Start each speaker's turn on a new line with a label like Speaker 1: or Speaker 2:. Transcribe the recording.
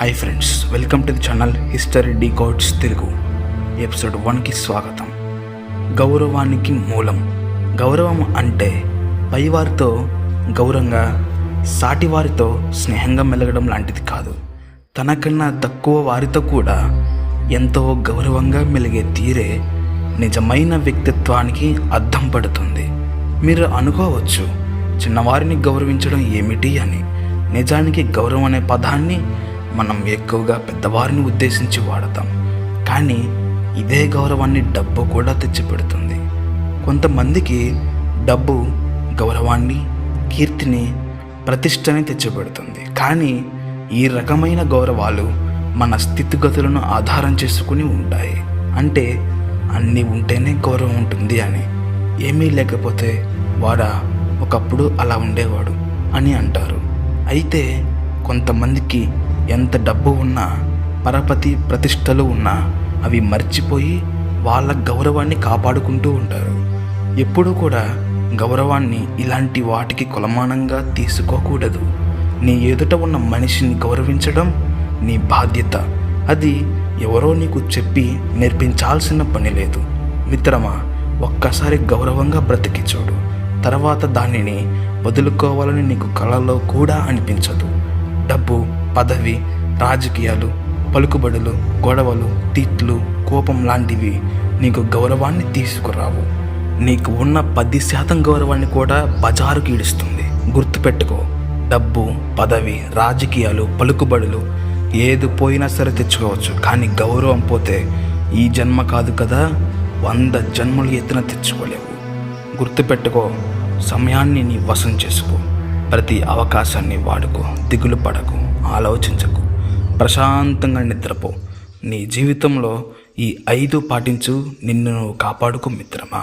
Speaker 1: Hi friends, welcome to the channel history decodes Telugu. Episode 1కి స్వాగతం. గౌరవానికి మూలం. గౌరవం అంటే పైవారితో గౌరవంగా, సాటివారితో స్నేహంగా మెలగడం లాంటిది కాదు. తనకన్నా తక్కువ వారితో కూడా ఎంతో గౌరవంగా మెలిగే తీరే నిజమైన వ్యక్తిత్వానికి అద్దం పడుతుంది. మీరు అనుకోవచ్చు, చిన్నవారిని గౌరవించడం ఏమిటి అని. నిజానికి గౌరవం అనే పదాన్ని మనం ఎక్కువగా పెద్దవారిని ఉద్దేశించి వాడతాం. కానీ ఇదే గౌరవాన్ని డబ్బు కూడా తెచ్చిపెడుతుంది. కొంతమందికి డబ్బు గౌరవాన్ని, కీర్తిని, ప్రతిష్టని తెచ్చిపెడుతుంది. కానీ ఈ రకమైన గౌరవాలు మన స్థితిగతులను ఆధారం చేసుకుని ఉంటాయి. అంటే అన్నీ ఉంటేనే గౌరవం ఉంటుంది అని. ఏమీ లేకపోతే వాడా ఒకప్పుడు అలా ఉండేవాడు అని అంటారు. అయితే కొంతమందికి ఎంత డబ్బు ఉన్నా, పరపతి ప్రతిష్టలు ఉన్నా అవి మర్చిపోయి వాళ్ళ గౌరవాన్ని కాపాడుకుంటూ ఉంటారు. ఎప్పుడూ కూడా గౌరవాన్ని ఇలాంటి వాటికి కొలమానంగా తీసుకోకూడదు. నీ ఎదుట ఉన్న మనిషిని గౌరవించడం నీ బాధ్యత. అది ఎవరో నీకు చెప్పి నేర్పించాల్సిన పని లేదు. మిత్రమా, ఒక్కసారి గౌరవంగా బ్రతికి చూడు. తర్వాత దానిని వదులుకోవాలని నీకు కలలో కూడా అనిపించదు. డబ్బు, పదవి, రాజకీయాలు, పలుకుబడులు, గొడవలు, తిట్లు, కోపం లాంటివి నీకు గౌరవాన్ని తీసుకురావు. నీకు ఉన్న 10% గౌరవాన్ని కూడా బజారుకి ఈడుస్తుంది. గుర్తుపెట్టుకో, డబ్బు, పదవి, రాజకీయాలు, పలుకుబడులు ఏది పోయినా సరే తెచ్చుకోవచ్చు. కానీ గౌరవం పోతే ఈ జన్మ కాదు కదా, 100 జన్మలు ఎత్తున తెచ్చుకోలేవు. గుర్తుపెట్టుకో, సమయాన్ని నీ వశం చేసుకో. ప్రతి అవకాశాన్ని వాడుకో. దిగులు పడకు, ఆలోచించకు, ప్రశాంతంగా నిద్రపో. నీ జీవితంలో ఈ 5 పాటించు, నిన్ను నువ్వు కాపాడుకో మిత్రమా.